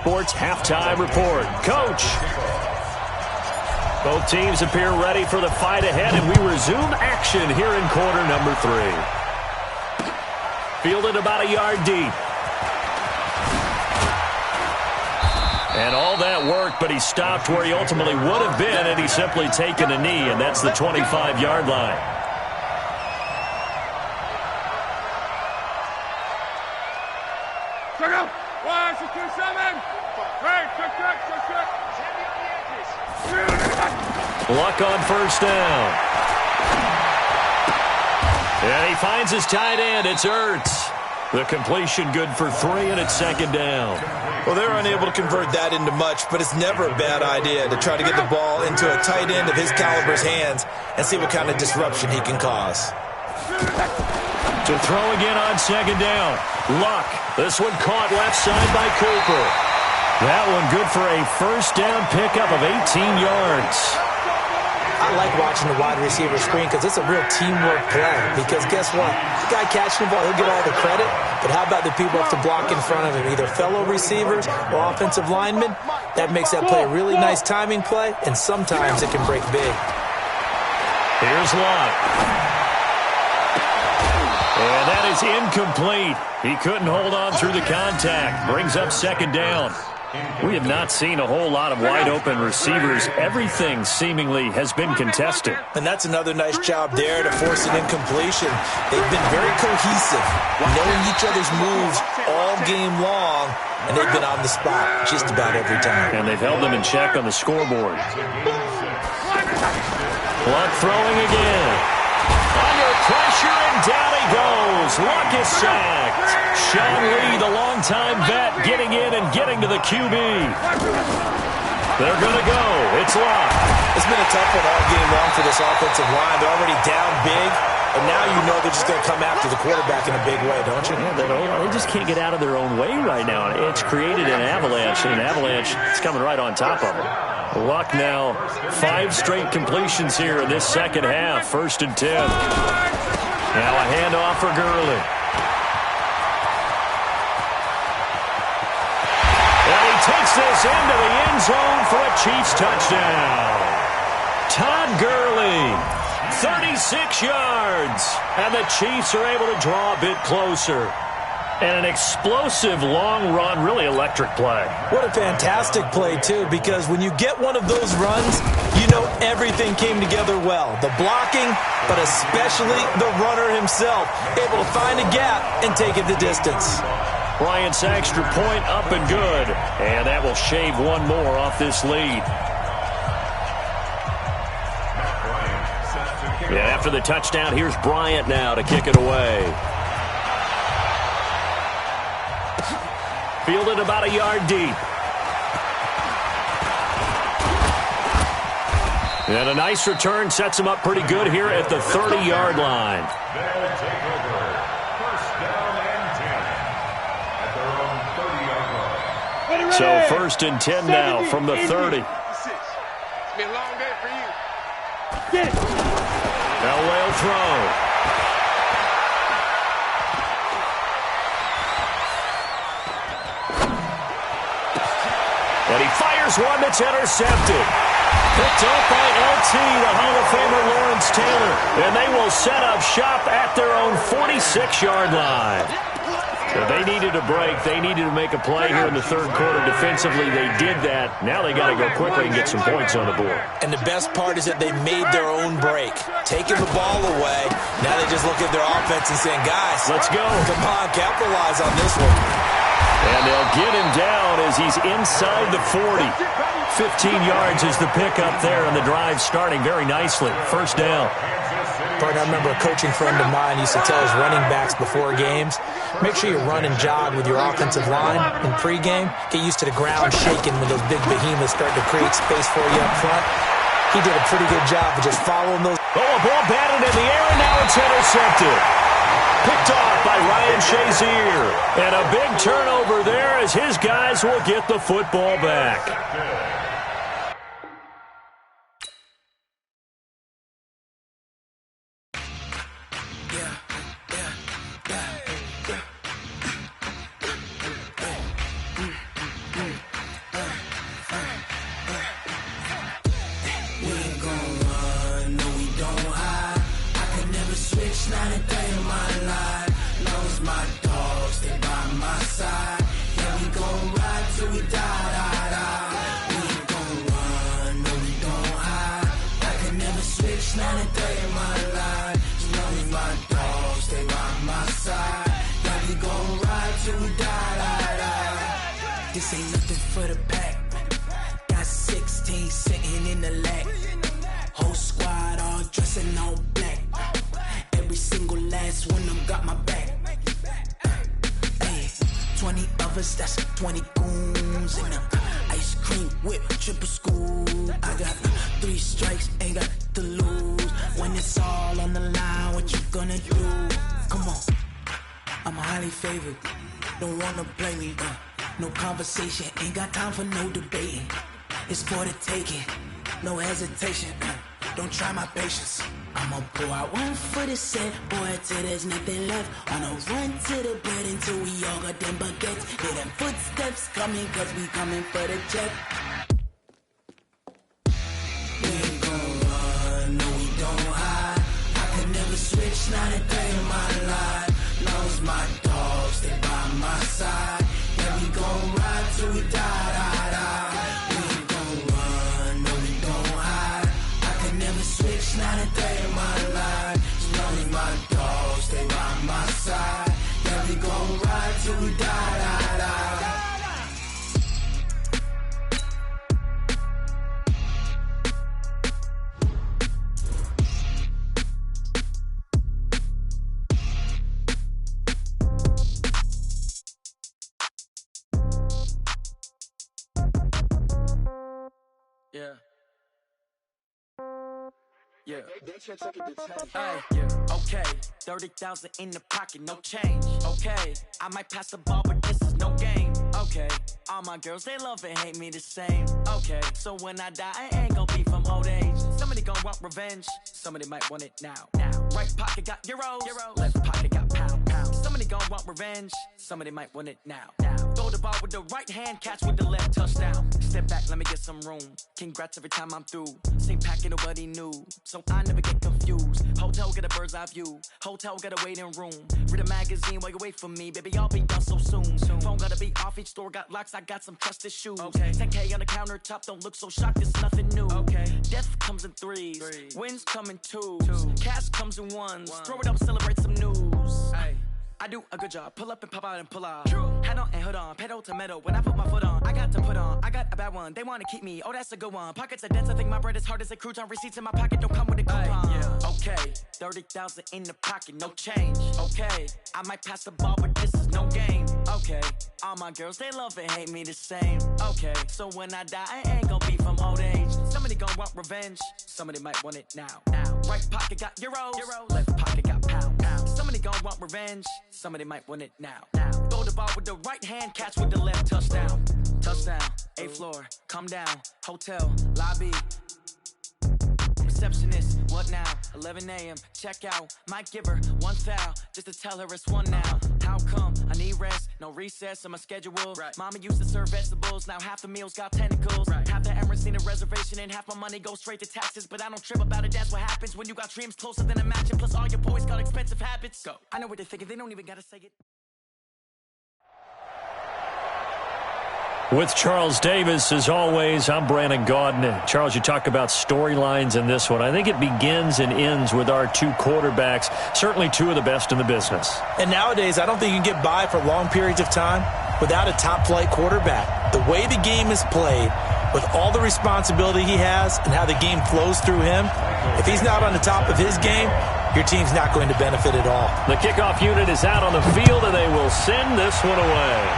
Sports halftime report. Coach. Both teams appear ready for the fight ahead, and we resume action here in quarter number 3. Fielded about a yard deep. And all that work, but he stopped where he ultimately would have been had he simply taken a knee, and that's the 25-yard line. Check out. 1, 2, 7. Hey, check. Luck on first down. And he finds his tight end. It's Ertz. The completion good for 3, and it's second down. Well, they're unable to convert that into much, but it's never a bad idea to try to get the ball into a tight end of his caliber's hands and see what kind of disruption he can cause. To throw again on second down. Luck. This one caught left side by Cooper. That one good for a first down pickup of 18 yards. I like watching the wide receiver screen because it's a real teamwork play. Because guess what? The guy catching the ball, he'll get all the credit. But how about the people have to block in front of him, either fellow receivers or offensive linemen? That makes that play a really nice timing play, and sometimes it can break big. Here's Luck. And that is incomplete. He couldn't hold on through the contact. Brings up second down. We have not seen a whole lot of wide-open receivers. Everything seemingly has been contested. And that's another nice job there to force an incompletion. They've been very cohesive, knowing each other's moves all game long, and they've been on the spot just about every time. And they've held them in check on the scoreboard. Luck throwing again. Under pressure, and down he goes. Luck is sacked. Sean Lee, the longtime vet, getting in and getting to the QB. They're going to go. It's Luck. It's been a tough one all game long for this offensive line. They're already down big, and now you know they're just going to come after the quarterback in a big way, don't you? Yeah, they just can't get out of their own way right now. It's created an avalanche, and an avalanche is coming right on top of them. Luck now, 5 straight completions here in this second half. First and 10. Now a handoff for Gurley. And he takes this into the end zone for a Chiefs touchdown. Todd Gurley, 36 yards. And the Chiefs are able to draw a bit closer. And an explosive long run, really electric play. What a fantastic play, too, because when you get one of those runs, you know everything came together well. The blocking, but especially the runner himself, able to find a gap and take it the distance. Bryant's extra point up and good. And that will shave one more off this lead. Yeah, after the touchdown, here's Bryant now to kick it away. Fielded about a yard deep. And a nice return sets him up pretty good here at the 30-yard line. They'll take over. First down and 10 at their own 30-yard line. So first and 10 now from the 30. It's been a long day for you. Elway throw. And he fires one that's intercepted. Picked up by LT, the Hall of Famer Lawrence Taylor. And they will set up shop at their own 46-yard line. So they needed a break. They needed to make a play here in the third quarter. Defensively, they did that. Now they got to go quickly and get some points on the board. And the best part is that they made their own break. Taking the ball away, now they just look at their offense and saying, guys, let's go. Come on, capitalize on this one. And they'll get him down as he's inside the 40. 15 yards is the pickup there, and the drive starting very nicely. First down. I remember a coaching friend of mine used to tell his running backs before games, make sure you run and jog with your offensive line in pregame. Get used to the ground shaking when those big behemoths start to create space for you up front. He did a pretty good job of just following those. Oh, a ball batted in the air, and now it's intercepted. Picked off by Ryan Shazier. And a big turnover there as his guys will get the football back. This ain't nothing for the pack. Got 16 sitting in the lag. Whole squad all dressing all black. Every single last one of them got my back. Hey, 20 of us, that's 20 goons in the ice cream whip, triple scoop. I got 3 strikes, ain't got to lose. When it's all on the line, what you gonna do? Come on, I'm highly favored. Don't wanna play me, no conversation, ain't got time for no debating. It's for the taking, no hesitation. Don't try my patience. I'ma pull out one for the set, boy, till there's nothing left. On a run to the bread until we all got them baguettes. Hear them footsteps coming, cause we coming for the jet. We ain't gon' run, no we don't hide. I could never switch, not a day in my life. Knows my dogs, they by my side. Yeah, we gon' ride till we die, die, die. We ain't gon' run, no we don't hide. I could never switch, not a day in my life. As long as my dogs, they by my side. Yeah, we gon' ride till we die, die, die. Yeah. Yeah. Hey, yeah. Okay. 30,000 in the pocket, no change. Okay. I might pass the ball, but this is no game. Okay. All my girls, they love and hate me the same. Okay. So when I die, I ain't gon' be from old age. Somebody gon' want revenge. Somebody might want it now. Right pocket got euros. Left pocket got pound. Somebody gon' want revenge. Somebody might want it now. Throw the ball with the right hand, catch with the left, touchdown. Step back, let me get some room. Congrats every time I'm through. Same packet, nobody knew. So I never get confused. Hotel get a bird's eye view. Hotel got a waiting room. Read a magazine while you wait for me. Baby, I'll be done so soon. Phone gotta be off, each store got locks. I got some trusted shoes. Okay. 10K on the countertop, don't look so shocked, it's nothing new. Okay. Death comes in threes. Wins come in twos. Cash comes in ones. Throw it up, celebrate some news. Ay. I do a good job, pull up and pop out and pull out. Head on and hood on, pedal to metal. When I put my foot on, I got to put on. I got a bad one, they wanna keep me. Oh, that's a good one. Pockets are dense, I think my bread is hard as a crouton. Receipts in my pocket don't come with a coupon. Yeah. Okay, 30,000 in the pocket, no change. Okay, I might pass the ball, but this is no game. Okay, all my girls, they love and hate me the same. Okay, so when I die, I ain't gon' be from old age. Somebody gon' want revenge, somebody might want it now. Right pocket got euros. Left pocket got pound. Somebody gon' want revenge, somebody might want it now. Throw the ball with the right hand, catch with the left, touchdown. Touchdown, 8th floor, come down, hotel, lobby. Receptionist, what now? 11 a.m., check out. Might give her one foul, just to tell her it's one now. How come? I need rest, no recess in my schedule. Right. Mama used to serve vegetables, now half the meals got tentacles. Right. Half the Emirates need a reservation and half my money goes straight to taxes. But I don't trip about it, that's what happens when you got dreams closer than a match. And plus all your boys got expensive habits. Go. I know what they're thinking, they don't even gotta say it. With Charles Davis, as always, I'm Brandon Gaudin. Charles, you talk about storylines in this one. I think it begins and ends with our two quarterbacks, certainly two of the best in the business. And nowadays, I don't think you can get by for long periods of time without a top-flight quarterback. The way the game is played, with all the responsibility he has and how the game flows through him, if he's not on the top of his game, your team's not going to benefit at all. The kickoff unit is out on the field, and they will send this one away.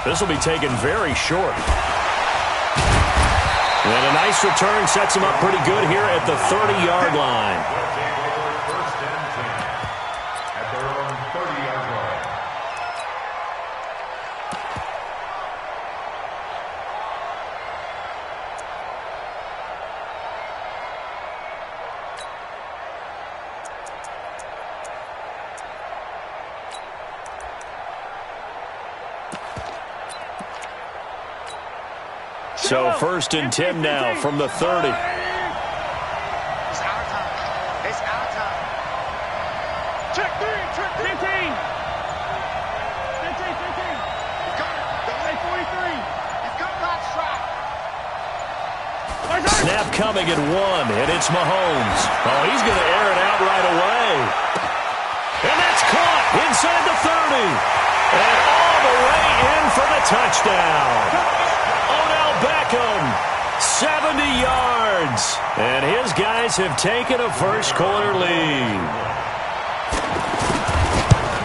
This will be taken very short. And a nice return sets him up pretty good here at the 30-yard line. First and 10 at their own 30-yard line. So first and 10 now from the 30. It's our time. It's our time. Check 3. 15. 15. 15. He's got it. Hey, 43. He's got that shot. Snap coming at 1, and it's Mahomes. Oh, he's going to air it out right away. And that's caught inside the 30. And all the way touchdown. Odell Beckham, 70 yards. And his guys have taken a first-quarter lead.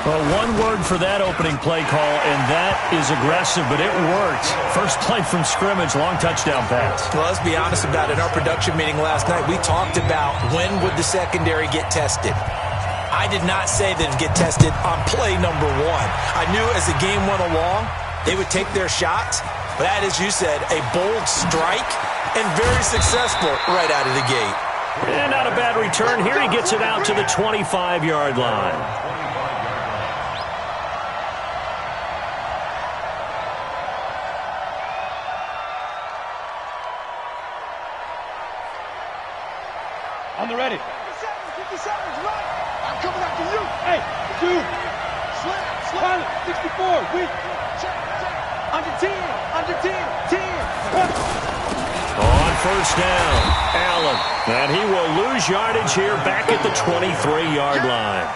Well, one word for that opening play call, and that is aggressive, but it worked. First play from scrimmage, long touchdown pass. Well, let's be honest about it. In our production meeting last night, we talked about when would the secondary get tested. I did not say that it'd get tested on play number one. I knew as the game went along, they would take their shots. But that, as you said, a bold strike and very successful right out of the gate. And not a bad return. Here he gets it out to the 25-yard line. On the ready. 57's right. I'm coming after you. Hey, 2. Slam. 64. Weak. Check. Under 10. 10. On first down, Allen. And he will lose yardage here back at the 23-yard line.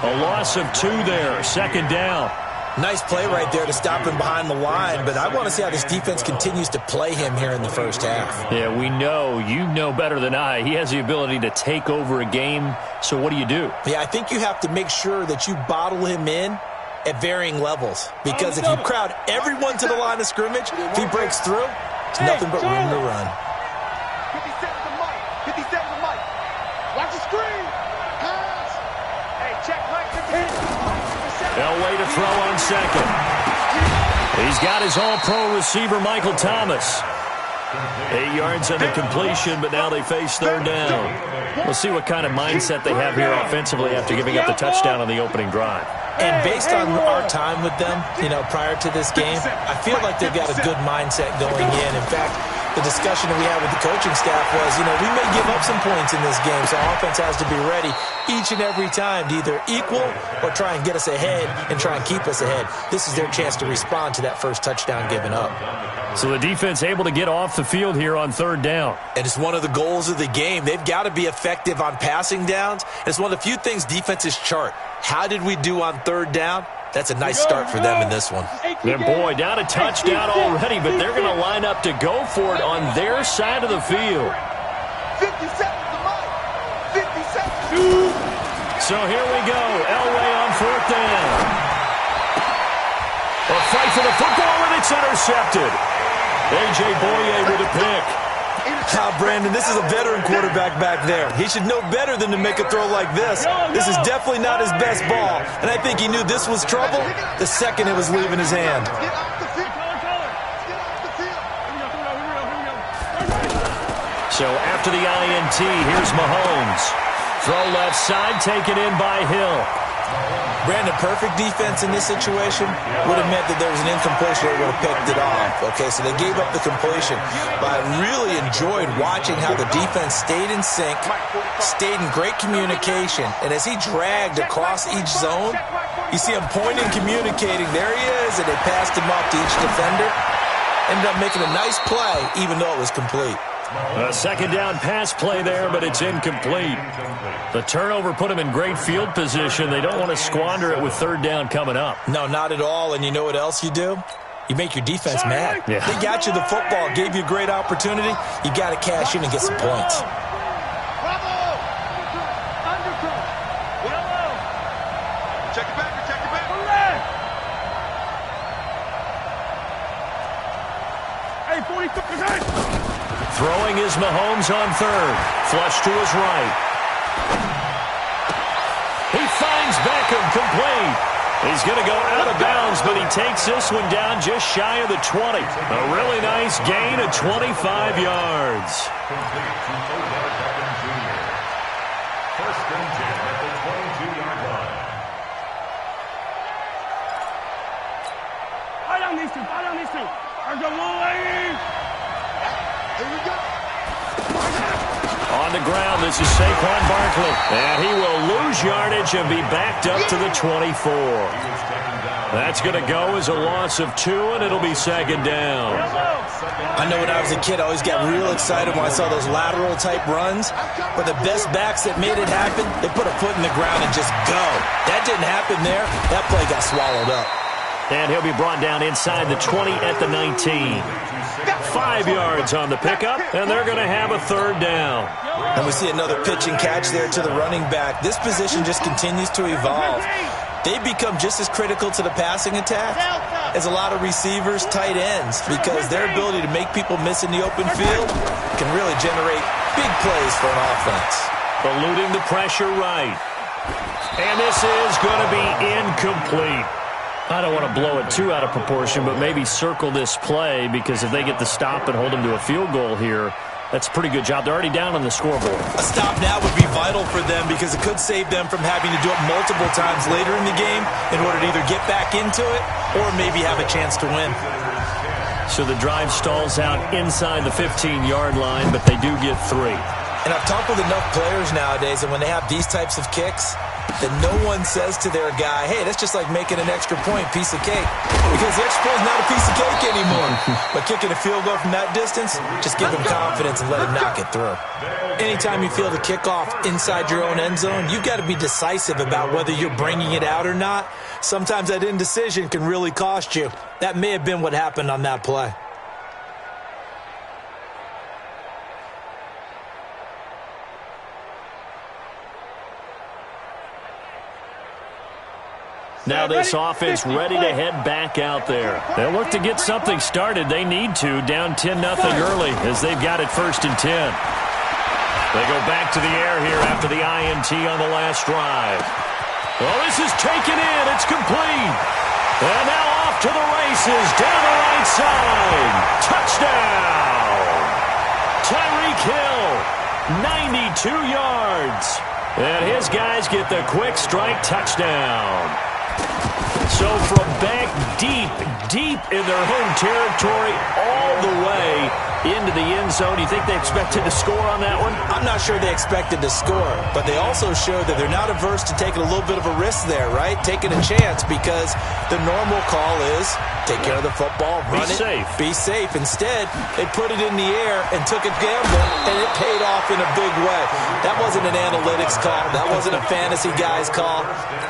A loss of 2 there. Second down. Nice play right there to stop him behind the line, but I want to see how this defense continues to play him here in the first half. Yeah, we know. You know better than I. He has the ability to take over a game, so what do you do? Yeah, I think you have to make sure that you bottle him in at varying levels, because if you crowd everyone to the line of scrimmage, if he breaks through, it's nothing but room to run. 57 to Mike. Watch the screen. Pass. Hey, check Mike. 10. Elway to throw on second. He's got his all-pro receiver, Michael Thomas. 8 yards on the completion, but now they face third down. We'll see what kind of mindset they have here offensively after giving up the touchdown on the opening drive. And based on our time with them, prior to this game, I feel like they've got a good mindset going in. In fact, the discussion that we had with the coaching staff was, we may give up some points in this game, so our offense has to be ready each and every time to either equal or try and get us ahead and try and keep us ahead. This is their chance to respond to that first touchdown given up. So the defense able to get off the field here on third down. And it's one of the goals of the game. They've got to be effective on passing downs. And it's one of the few things defenses chart. How did we do on third down? That's a nice start for them in this one. And boy, down a touchdown already, but they're going to line up to go for it on their side of the field. 57 to Mike. 57. So here we go. Elway on fourth down. A fight for the football, and it's intercepted. A.J. Boye with a pick. Brandon, this is a veteran quarterback back there. He should know better than to make a throw like this. This is definitely not his best ball, and I think he knew this was trouble the second it was leaving his hand. So after the INT, here's Mahomes. Throw left side, taken in by Hill. Brandon, perfect defense in this situation would have meant that there was an incompletion. They would have picked it off. Okay, so they gave up the completion. But I really enjoyed watching how the defense stayed in sync, stayed in great communication. And as he dragged across each zone, you see him pointing, communicating. There he is, and they passed him off to each defender. Ended up making a nice play, even though it was complete. A second down pass play there, but it's incomplete. The turnover put them in great field position. They don't want to squander it with third down coming up. No, not at all. And you know what else you do? You make your defense mad. Yeah. They got you the football, gave you a great opportunity. You got to cash in and get some points. Bravo! Undercut. Yellow. Check it back. Hey, 40. Throwing is Mahomes on third. Flush to his right. He finds Beckham complete. He's going to go out of bounds, but he takes this one down just shy of the 20. A really nice gain of 25 yards. First and 10 at the 22-yard line. Buy down these two. There's a Louis. Here we go. On the ground, this is Saquon Barkley. And he will lose yardage and be backed up to the 24. That's going to go as a loss of 2, and it'll be second down. I know when I was a kid, I always got real excited when I saw those lateral-type runs. But the best backs that made it happen, they put a foot in the ground and just go. That didn't happen there. That play got swallowed up. And he'll be brought down inside the 20 at the 19. 5 yards on the pickup, and they're going to have a third down. And we see another pitch and catch there to the running back. This position just continues to evolve. They become just as critical to the passing attack as a lot of receivers, tight ends, because their ability to make people miss in the open field can really generate big plays for an offense. Eluding the pressure right. And this is going to be incomplete. I don't want to blow it too out of proportion, but maybe circle this play, because if they get the stop and hold them to a field goal here, that's a pretty good job. They're already down on the scoreboard. A stop now would be vital for them, because it could save them from having to do it multiple times later in the game in order to either get back into it or maybe have a chance to win. So the drive stalls out inside the 15-yard line, but they do get 3. And I've talked with enough players nowadays, and when they have these types of kicks, that no one says to their guy, hey, that's just like making an extra point, piece of cake. Because the extra point is not a piece of cake anymore. But kicking a field goal from that distance, just give him confidence and let him knock it through. Anytime you feel the kickoff inside your own end zone, you've got to be decisive about whether you're bringing it out or not. Sometimes that indecision can really cost you. That may have been what happened on that play. Now this offense ready to head back out there. They'll look to get something started. They need to. Down 10-0 early as they've got it 1st and 10. They go back to the air here after the INT on the last drive. Well, this is taken in. It's complete. And now off to the races down the right side. Touchdown. Tyreek Hill, 92 yards. And his guys get the quick strike touchdown. So from back deep in their home territory all the way into the end zone, you think they expected to score on that one? I'm not sure they expected to score, but they also showed that they're not averse to taking a little bit of a risk there, right? Taking a chance, because the normal call is take care of the football, run it, be safe. Instead, they put it in the air and took a gamble, and it paid off in a big way. That wasn't an analytics call. That wasn't a fantasy guy's call.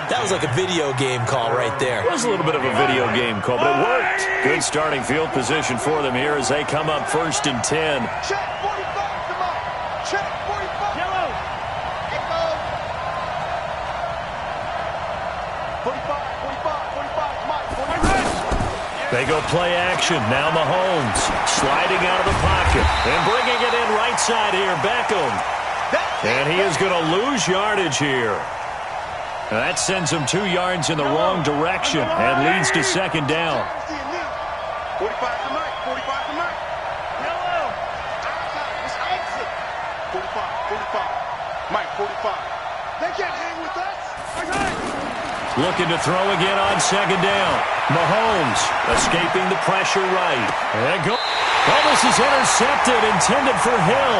That was like a video game call right there. It was a little bit of a video game call, but it worked. Good starting field position for them here as they come up 1st and 10. Check 45, come on. Check 45. Yellow. It goes. 45, come on. 45. They go play action. Now Mahomes sliding out of the pocket and bringing it in right side here. Beckham. And he is going to lose yardage here. That sends him 2 yards in the wrong direction and leads to 2nd down. 45 to Mike. 45 to Mike. Yellow. It's exit. 45. Mike, 45. They can't hang with us. Looking to throw again on 2nd down. Mahomes escaping the pressure right. And go. Well, this is intercepted, intended for Hill.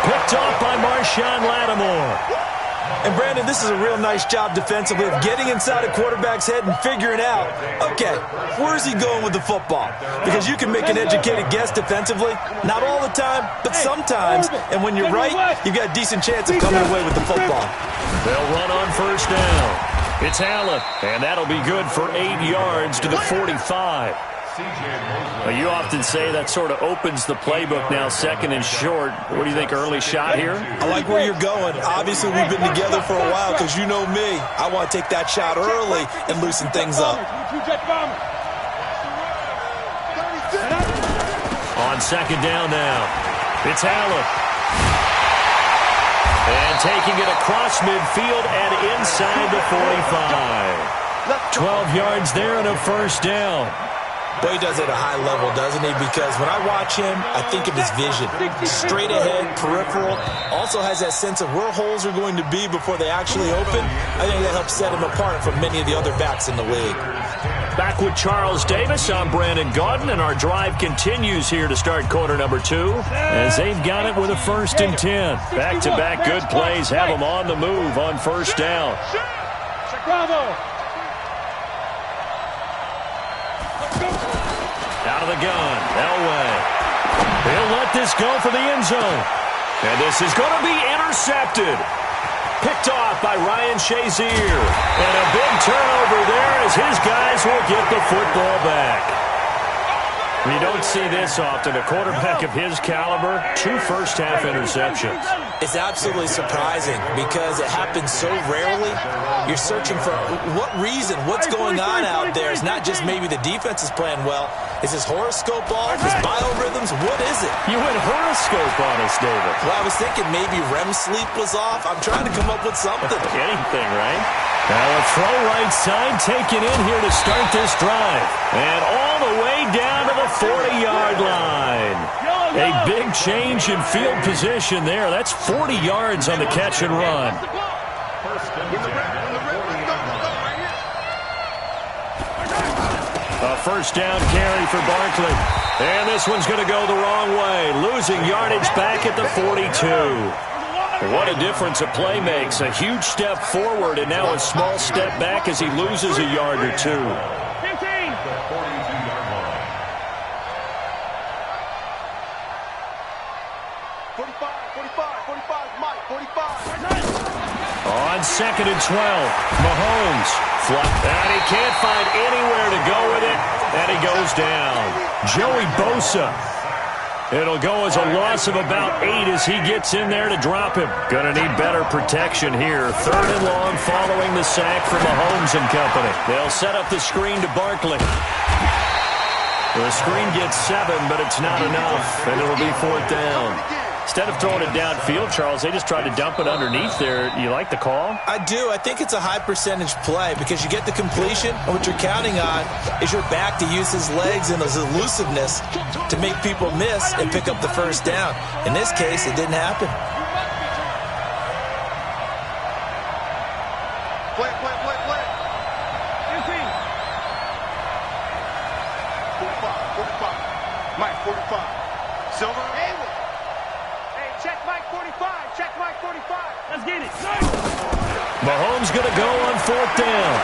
Picked off by Marshawn Lattimore. And, Brandon, this is a real nice job defensively of getting inside a quarterback's head and figuring out, okay, where's he going with the football? Because you can make an educated guess defensively. Not all the time, but sometimes. And when you're right, you've got a decent chance of coming away with the football. They'll run on 1st down. It's Allen, and that'll be good for 8 yards to the 45. Well, you often say that sort of opens the playbook now, 2nd and short. What do you think, early shot here? I like where you're going. Obviously, we've been together for a while because you know me. I want to take that shot early and loosen things up. On 2nd down now, it's Allen. And taking it across midfield and inside the 45. 12 yards there and a 1st down. Boy, he does it at a high level, doesn't he? Because when I watch him, I think of his vision. Straight ahead, peripheral. Also has that sense of where holes are going to be before they actually open. I think that helps set him apart from many of the other backs in the league. Back with Charles Davis, I'm Brandon Gaudin, and our drive continues here to start quarter number 2 as they've got it with a 1st and 10. Back-to-back good plays have them on the move on 1st down. Out of the gun, Elway. He'll let this go for the end zone. And this is going to be intercepted. Picked off by Ryan Shazier. And a big turnover there as his guys will get the football back. You don't see this often. A quarterback of his caliber, 2 first-half interceptions. It's absolutely surprising because it happens so rarely. You're searching for what reason, what's going on out there. It's not just maybe the defense is playing well. Is his horoscope off? His biorhythms? What is it? You went horoscope on us, David. Well, I was thinking maybe REM sleep was off. I'm trying to come up with something. Anything, right? Now a throw right side taken in here to start this drive. And all the way down to the 40-yard line. A big change in field position there. That's 40 yards on the catch and run. A first down carry for Barkley. And this one's going to go the wrong way. Losing yardage back at the 42. What a difference a play makes. A huge step forward and now a small step back as he loses a yard or two. 15. On 2nd and 12, Mahomes. And he can't find anywhere to go with it. And he goes down. Joey Bosa. It'll go as a loss of about 8 as he gets in there to drop him. Gonna need better protection here. 3rd and long following the sack from Mahomes and company. They'll set up the screen to Barkley. The screen gets 7, but it's not enough, and it'll be 4th down. Instead of throwing it downfield, Charles, they just tried to dump it underneath there. You like the call? I do. I think it's a high percentage play because you get the completion, and what you're counting on is your back to use his legs and his elusiveness to make people miss and pick up the first down. In this case, it didn't happen. Play. 45. Mike, 45. Silver. Hey, check Mike 45. Check Mike 45. Let's get it. Mahomes going to go on 4th down.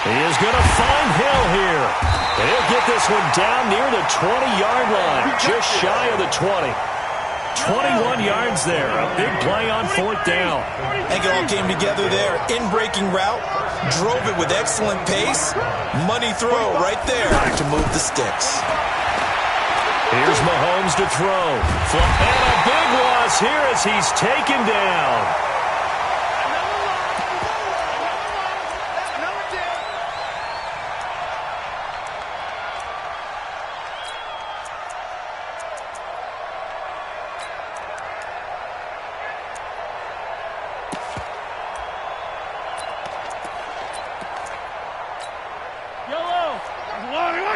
He is going to find Hill here. And he'll get this one down near the 20-yard line, just shy of the 20. 21 yards there. A big play on 4th down. I think it all came together there. In-breaking route. Drove it with excellent pace. Money throw right there to move the sticks. Here's Mahomes to throw. And a big loss here as he's taken down.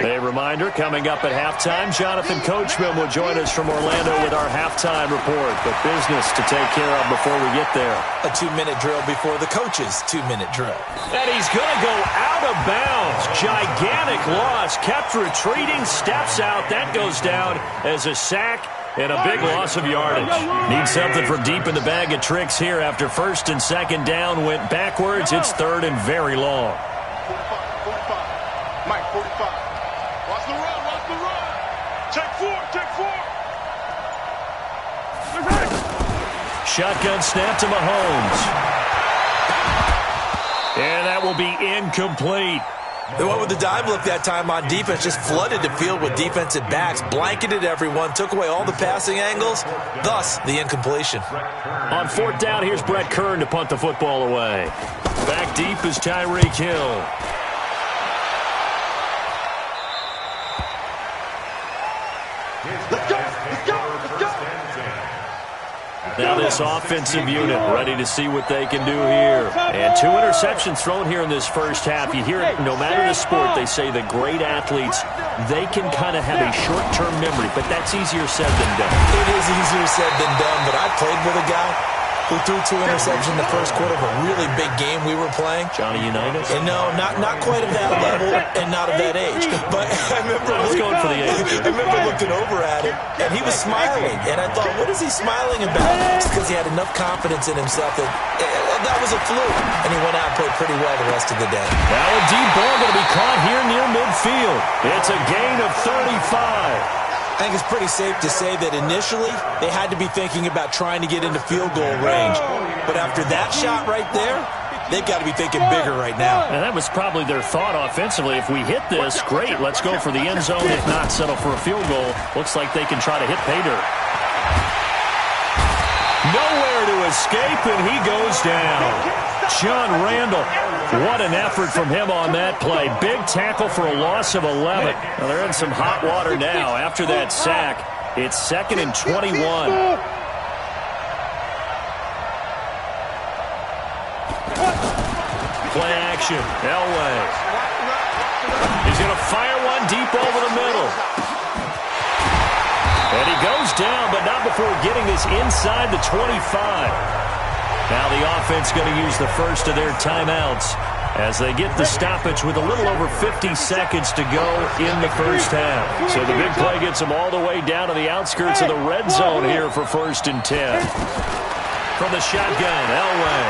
A reminder, coming up at halftime, Jonathan Coachman will join us from Orlando with our halftime report. But business to take care of before we get there. A 2-minute drill before the coach's 2-minute drill. And he's going to go out of bounds. Gigantic loss. Kept retreating, steps out. That goes down as a sack and a big loss of yardage. Need something from deep in the bag of tricks here after 1st and 2nd down went backwards. It's 3rd and very long. 45. Mike, 45. Watch the run. Take 4. Shotgun snap to Mahomes. And that will be incomplete. They went with the dime look that time on defense, just flooded the field with defensive backs, blanketed everyone, took away all the passing angles, thus the incompletion. On 4th down, here's Brett Kern to punt the football away. Back deep is Tyreek Hill. Now this offensive unit ready to see what they can do here. And 2 interceptions thrown here in this first half. You hear it, no matter the sport, they say that great athletes, they can kind of have a short-term memory, but that's easier said than done. It is easier said than done, but I played with a guy who threw 2 interceptions in the first quarter of a really big game we were playing. Johnny Unitas? And no, not quite of that level and not of that age. But I remember going for the age. I remember looking over at him, and he was smiling. And I thought, what is he smiling about? It's because he had enough confidence in himself that was a fluke. And he went out and played pretty well the rest of the day. Now a deep ball going to be caught here near midfield. It's a gain of 35. I think it's pretty safe to say that initially they had to be thinking about trying to get into field goal range. But after that shot right there, they've got to be thinking bigger right now. And that was probably their thought offensively. If we hit this, great, let's go for the end zone. If not, settle for a field goal. Looks like they can try to hit pay dirt. Nowhere to escape, and he goes down. John Randall, what an effort from him on that play. Big tackle for a loss of 11. Well, they're in some hot water now after that sack. It's 2nd and 21. Play action. Elway. He's going to fire one deep over the middle. And he goes down, but not before getting this inside the 25. Now the offense going to use the first of their timeouts as they get the stoppage with a little over 50 seconds to go in the first half. So the big play gets them all the way down to the outskirts of the red zone here for 1st and 10. From the shotgun, Elway.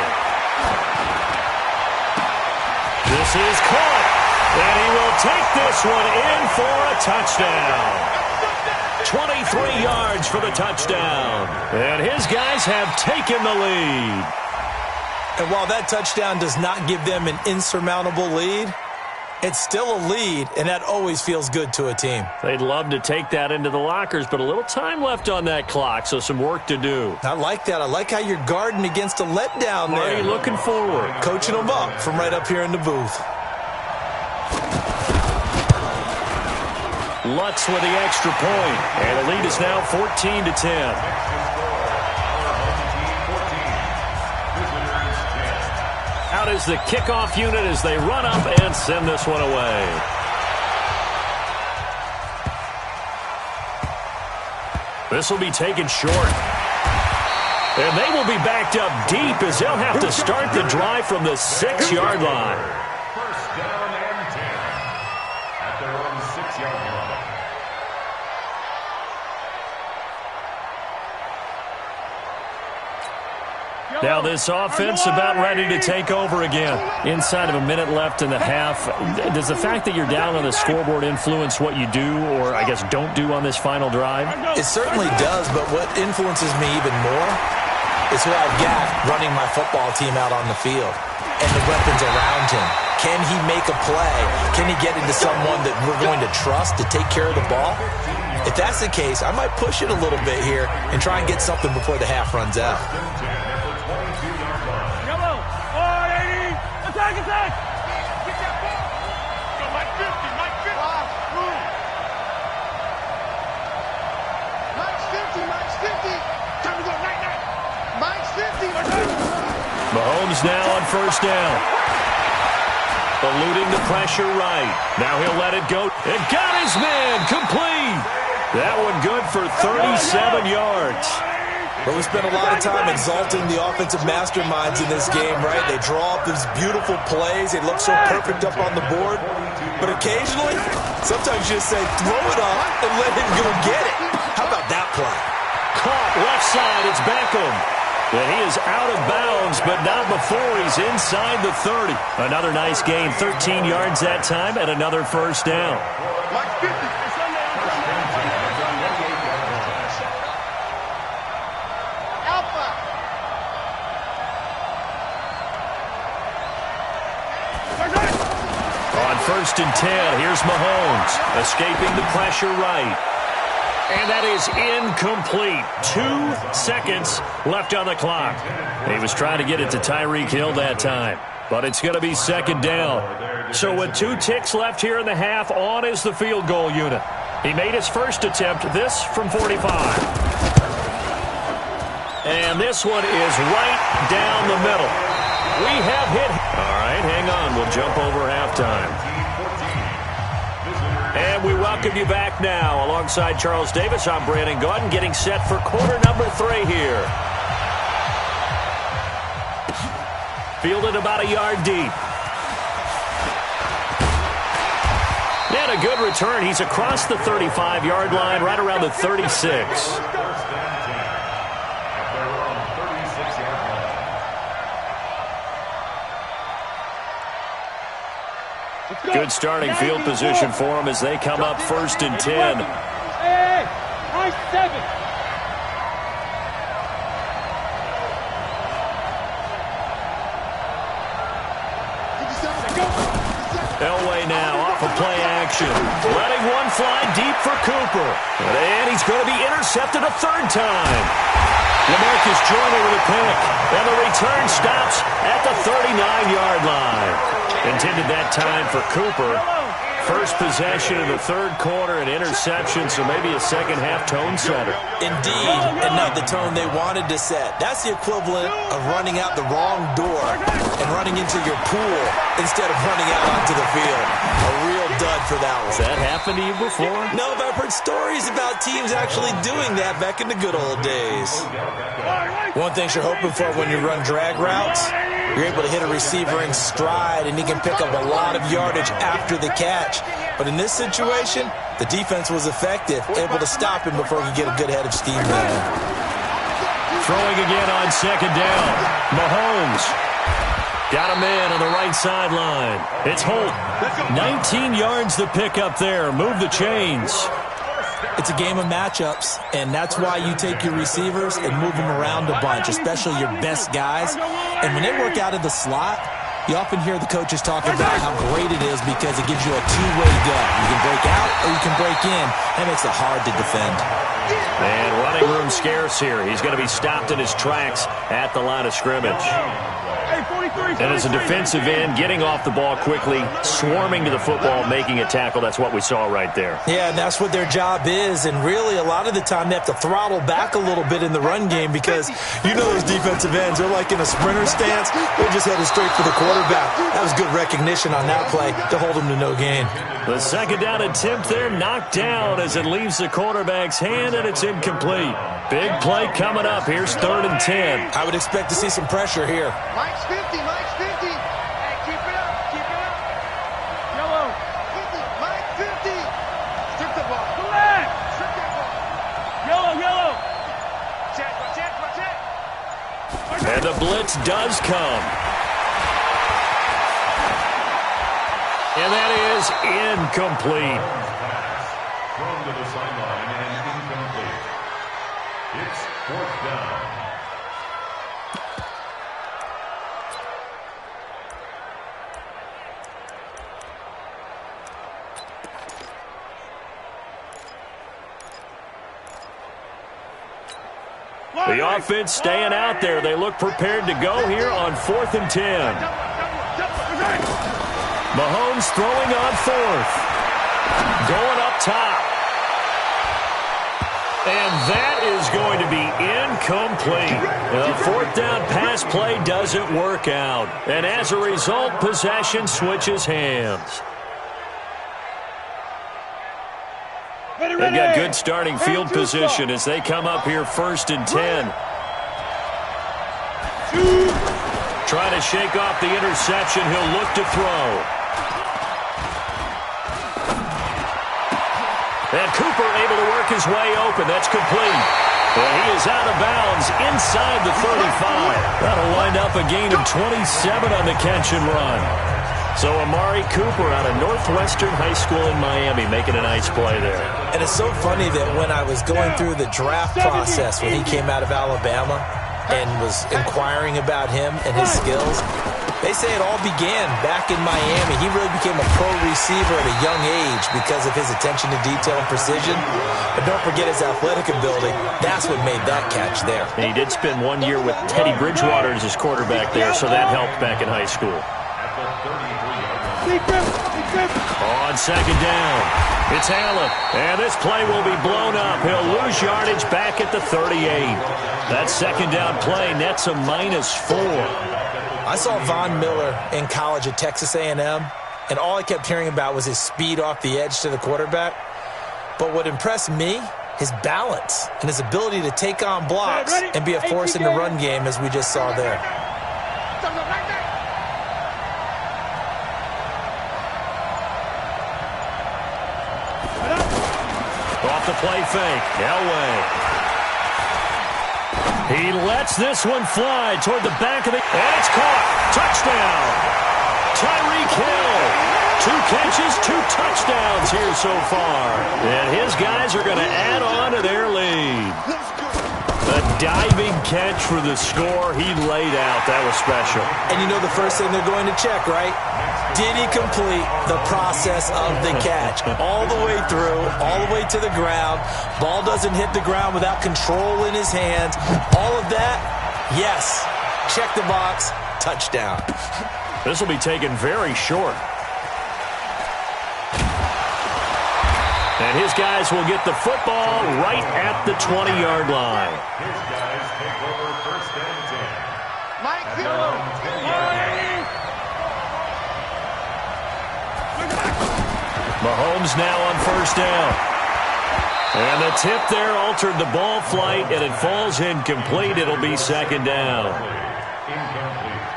This is caught, and he will take this one in for a touchdown. 23 yards for the touchdown. And his guys have taken the lead. And while that touchdown does not give them an insurmountable lead, it's still a lead, and that always feels good to a team. They'd love to take that into the lockers, but a little time left on that clock, so some work to do. I like that. I like how you're guarding against a letdown there. Marty looking forward. Coaching them up from right up here in the booth. Lutz with the extra point, and the lead is now 14-10. Out is the kickoff unit as they run up and send this one away. This will be taken short. And they will be backed up deep as they'll have to start the drive from the 6-yard line. First down and 10 at their own 6-yard line. Now this offense about ready to take over again. Inside of a minute left in the half. Does the fact that you're down on the scoreboard influence what you do, or I guess don't do on this final drive? It certainly does, but what influences me even more is who I've got running my football team out on the field and the weapons around him. Can he make a play? Can he get into someone that we're going to trust to take care of the ball? If that's the case, I might push it a little bit here and try and get something before the half runs out. Attack! Get that ball! Go, Mike 50, Mike 50. Move. Mike's 50, Mike's 50. Time to go, night. Mike's 50. Mahomes now on first down. Eluding the pressure right. Now he'll let it go. And got his man complete. That one good for 37 yards. But we spent a lot of time exalting the offensive masterminds in this game, right? They draw up these beautiful plays. They look so perfect up on the board. But occasionally, sometimes you just say, throw it on and let him go get it. How about that play? Caught left side. It's Beckham. And he is out of bounds, but not before he's inside the 30. Another nice gain. 13 yards that time and another first down. Mike's 50. First and 10. Here's Mahomes escaping the pressure right. And that is incomplete. 2 seconds left on the clock. He was trying to get it to Tyreek Hill that time. But it's going to be second down. So with 2 ticks left here in the half, on is the field goal unit. He made his first attempt, this from 45. And this one is right down the middle. We have hit. All right, hang on. We'll jump over halftime. And we welcome you back now. Alongside Charles Davis, I'm Brandon Gaudin, getting set for quarter number 3 here. Fielded about a yard deep. And a good return. He's across the 35-yard line, right around the 36. Good starting field position for them as they come up first and 10. Elway now off of play action. Letting one fly deep for Cooper. And he's going to be intercepted a third time. LaMarcus Joyner with a pick. And the return stops at the 39-yard line. Intended that time for Cooper. First possession in the third quarter, an interception, so maybe a second-half tone setter. Indeed, and not the tone they wanted to set. That's the equivalent of running out the wrong door and running into your pool instead of running out onto the field. A real dud for that one. Has that happened to you before? No, but I've heard stories about teams actually doing that back in the good old days. One thing you're hoping for when you run drag routes, you're able to hit a receiver in stride, and he can pick up a lot of yardage after the catch. But in this situation, the defense was effective, able to stop him before he could get a good head of steam going. Throwing again on second down. Mahomes got a man on the right sideline. It's Holt. 19 yards to pick up there. Move the chains. It's a game of matchups, and that's why you take your receivers and move them around a bunch, especially your best guys. And when they work out of the slot, you often hear the coaches talk about how great it is because it gives you a two-way go. You can break out or you can break in. That makes it hard to defend. And running room scarce here. He's going to be stopped in his tracks at the line of scrimmage. And as a defensive end, getting off the ball quickly, swarming to the football, making a tackle, that's what we saw right there. Yeah, and that's what their job is. And really, a lot of the time, they have to throttle back a little bit in the run game because you know those defensive ends, they're like in a sprinter stance. They're just headed straight for the quarterback. That was good recognition on that play to hold him to no gain. The second down attempt there knocked down as it leaves the quarterback's hand, and it's incomplete. Big play coming up. Here's 3rd and 10. I would expect to see some pressure here. Mike's 50, Mike's 50. Hey, keep it up, keep it up. Yellow. 50, Mike 50. Strip the ball. Collect. Strip that ball. Yellow, yellow. Check, check, check. And the blitz does come. And that is incomplete. Thrown to the sideline and incomplete. It's 4th down. The offense staying out there. They look prepared to go here on 4th and 10. Mahomes throwing on 4th. Going up top. And that is going to be incomplete. The 4th down pass play doesn't work out. And as a result, possession switches hands. They've got good starting field position as they come up here 1st and 10. Trying to shake off the interception. He'll look to throw. And Cooper able to work his way open. That's complete. And he is out of bounds inside the 35. That'll wind up a gain of 27 on the catch and run. So Amari Cooper out of Northwestern High School in Miami making a nice play there. And it's so funny that when I was going through the draft process when he came out of Alabama and was inquiring about him and his skills, they say it all began back in Miami. He really became a pro receiver at a young age because of his attention to detail and precision. But don't forget his athletic ability. That's what made that catch there. And he did spend 1 year with Teddy Bridgewater as his quarterback there, so that helped back in high school. On second down, it's Allen, and this play will be blown up. He'll lose yardage back at the 38. That second down play nets a -4. I saw Von Miller in college at Texas A&M, and all I kept hearing about was his speed off the edge to the quarterback. But what impressed me, his balance and his ability to take on blocks and be a force in the run game, as we just saw there. Off the play fake, Elway. He lets this one fly toward the back of the... And it's caught. Touchdown. Tyreek Hill. 2 catches, 2 touchdowns here so far. And his guys are going to add on to their lead. The diving catch for the score. He laid out. That was special. And you know the first thing they're going to check, right? Did he complete the process of the catch? All the way through, all the way to the ground. Ball doesn't hit the ground without control in his hands. All of that, yes. Check the box. Touchdown. This will be taken very short. And his guys will get the football right at the 20-yard line. His guys take over first and 10. Mike, Mahomes now on first down. And the tip there altered the ball flight, and it falls incomplete. It'll be second down.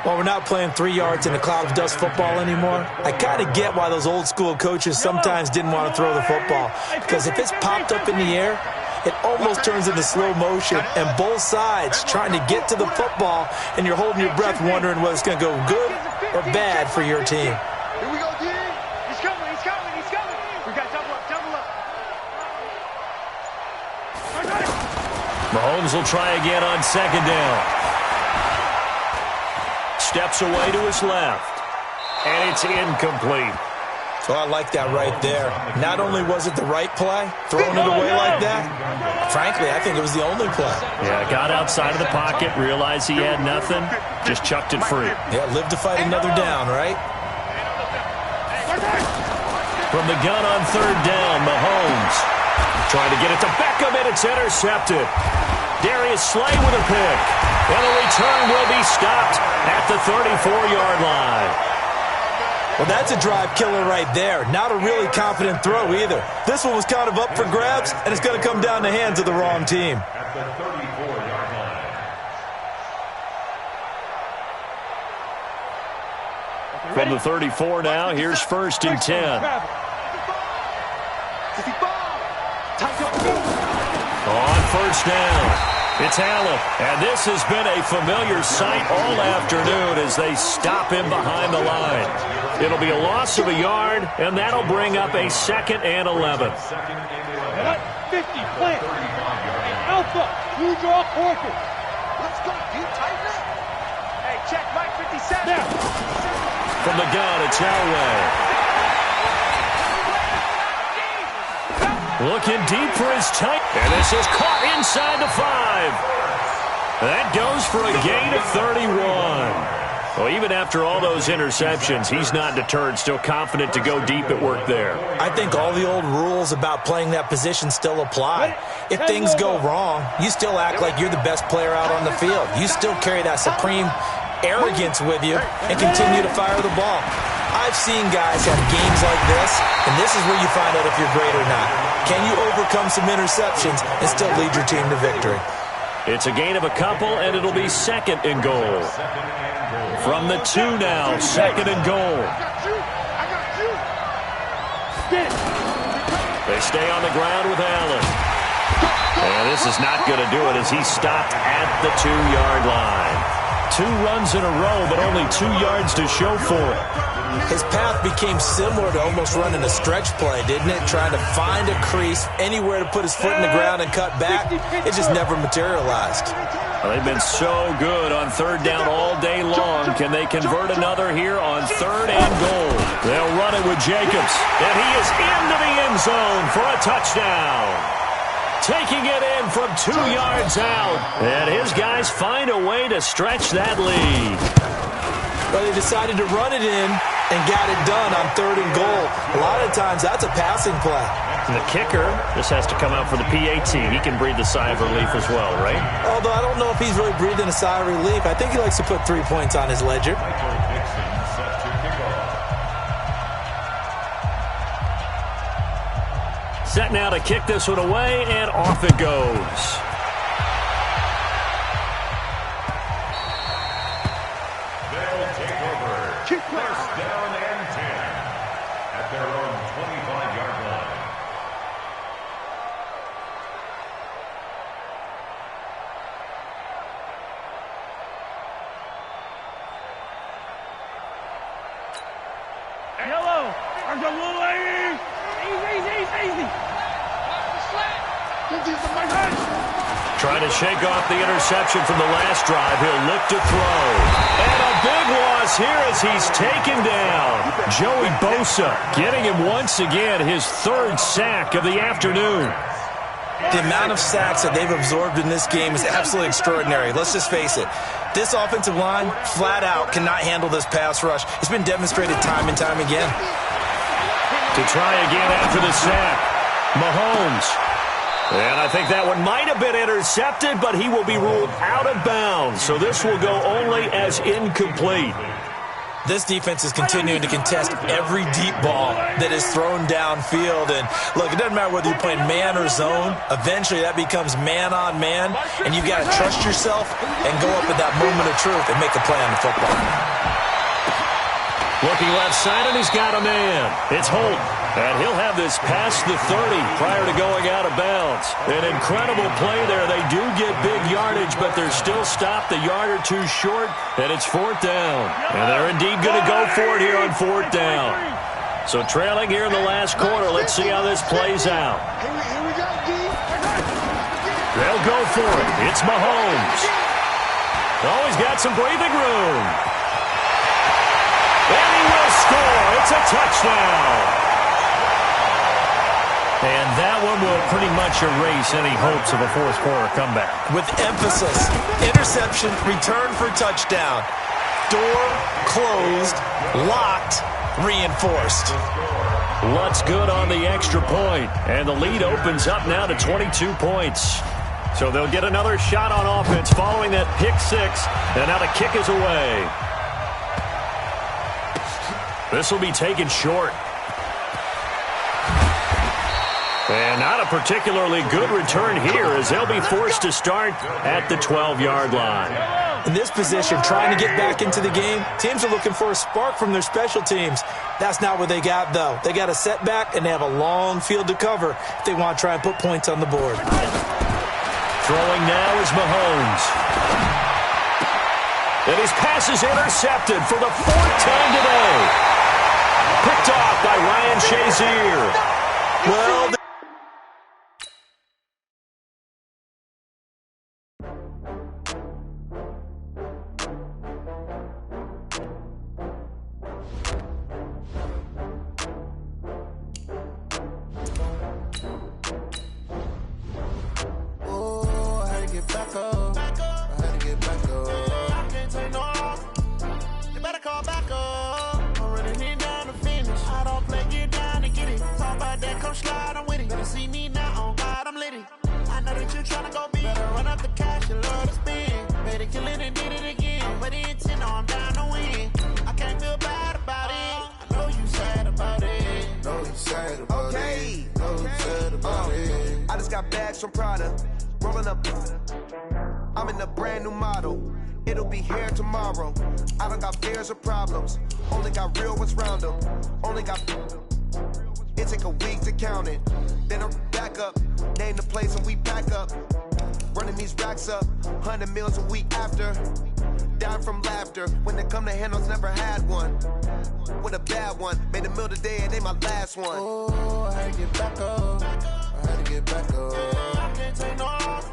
Well, we're not playing 3 yards in a cloud of dust football anymore. I kind of get why those old school coaches sometimes didn't want to throw the football. Because if it's popped up in the air, it almost turns into slow motion. And both sides trying to get to the football, and you're holding your breath wondering whether it's going to go good or bad for your team. Here we go, D. He's coming, he's coming, he's coming. We got double up, double up. Mahomes will try again on second down. Steps away to his left. And it's incomplete. So I like that right there. Not only was it the right play, throwing it away like that, frankly, I think it was the only play. Yeah, got outside of the pocket, realized he had nothing, just chucked it free. Yeah, live to fight another down, right? From the gun on third down, Mahomes trying to get it to Beckham, and it's intercepted. Darius Slay with a pick. And the return will be stopped at the 34-yard line. Well, that's a drive killer right there. Not a really confident throw either. This one was kind of up for grabs, and it's going to come down the hands of the wrong team. At the 34-yard line. From the 34 now, here's first and 10. On first down. It's Allen, and this has been a familiar sight all afternoon as they stop him behind the line. It'll be a loss of a yard, and that'll bring up a 2nd and 11. 50, plant. Alpha, you draw quarter. Let's go, dude, tighten up. Hey, check, Mike 57. Now. From the gun, it's Elway. Looking deep for his tight. And this is caught inside the 5. That goes for a gain of 31. Well, even after all those interceptions, he's not deterred, still confident to go deep at work there. I think all the old rules about playing that position still apply. If things go wrong, you still act like you're the best player out on the field. You still carry that supreme arrogance with you and continue to fire the ball. I've seen guys have games like this, and this is where you find out if you're great or not. Can you overcome some interceptions and still lead your team to victory? It's a gain of a couple, and it'll be 2nd and goal. From the 2 now, 2nd and goal. They stay on the ground with Allen. And this is not going to do it as he's stopped at the 2-yard line. 2 runs in a row, but only 2 yards to show for it. His path became similar to almost running a stretch play, didn't it? Trying to find a crease, anywhere to put his foot in the ground and cut back. It just never materialized. Well, they've been so good on third down all day long. Can they convert another here on 3rd and goal? They'll run it with Jacobs. And he is into the end zone for a touchdown. Taking it in from 2 yards out. And his guys find a way to stretch that lead. But they decided to run it in and got it done on 3rd and goal. A lot of times, that's a passing play. And the kicker just has to come out for the PAT. He can breathe a sigh of relief as well, right? Although I don't know if he's really breathing a sigh of relief. I think he likes to put 3 points on his ledger. Set now to kick this one away, and off it goes. First down and 10 at their own 25-yard line. Hello, I'm the little lady. Easy. Trying to shake off the interception from the last drive. He'll look to throw. And a big loss here as he's taken down. Joey Bosa getting him once again his third sack of the afternoon. The amount of sacks that they've absorbed in this game is absolutely extraordinary. Let's just face it. This offensive line, flat out, cannot handle this pass rush. It's been demonstrated time and time again. To try again after the sack, Mahomes. And I think that one might have been intercepted, but he will be ruled out of bounds. So this will go only as incomplete. This defense is continuing to contest every deep ball that is thrown downfield. And, look, it doesn't matter whether you're playing man or zone. Eventually, that becomes man-on-man, and you've got to trust yourself and go up at that moment of truth and make a play on the football. Looking left side, and he's got a man. It's Holt. And he'll have this past the 30 prior to going out of bounds. An incredible play there. They do get big yardage, but they're still stopped a yard or two short, and it's 4th down. And they're indeed going to go for it here on 4th down. So trailing here in the last quarter. Let's see how this plays out. They'll go for it. It's Mahomes. Oh, he's got some breathing room. And he will score. It's a touchdown. And that one will pretty much erase any hopes of a fourth quarter comeback. With emphasis, interception, return for touchdown. Door closed, locked, reinforced. Lutz good on the extra point. And the lead opens up now to 22 points. So they'll get another shot on offense following that pick six. And now the kick is away. This will be taken short. And not a particularly good return here as they'll be forced to start at the 12-yard line. In this position, trying to get back into the game, teams are looking for a spark from their special teams. That's not what they got, though. They got a setback, and they have a long field to cover if they want to try and put points on the board. Throwing now is Mahomes. And his pass is intercepted for the 4th time today. Picked off by Ryan Shazier. Well, I just got bags from Prada, rolling up. I'm in a brand new model. It'll be here tomorrow. I don't got fears or problems. Only got real ones round them. Only got. It take a week to count it. Then I'm back up. Name the place and we pack up. Running these racks up. 100 meals a week after. Down from laughter. When they come to handles, never had one. With a bad one. Made a meal today and they my last one. Oh, I had to get back up. I had to get back up. I can't take no off.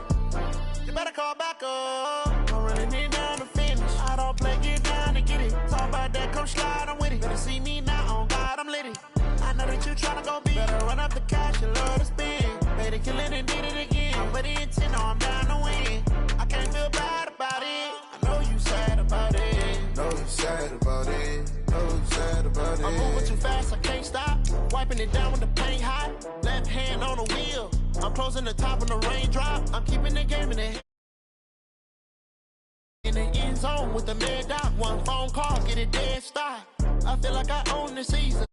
You better call back up. I'm running it down to finish. I don't play, get down to get it. Talk about that, come slide, I'm with it. Better see me now, on God, I'm litty. I know that you tryna go big. Better run up the cash, you love to spend. Made a killing and did it again. But the intent, no, I'm down to win. I can't feel bad about it. I know you sad about it. Know you sad about it. Know you sad about it. I'm moving too fast, I can't stop. Wiping it down with the paint hot. Left hand on the wheel. I'm closing the top when the raindrop. I'm keeping the game in the end zone with the mad dot. One phone call, get it dead stop. I feel like I own the season.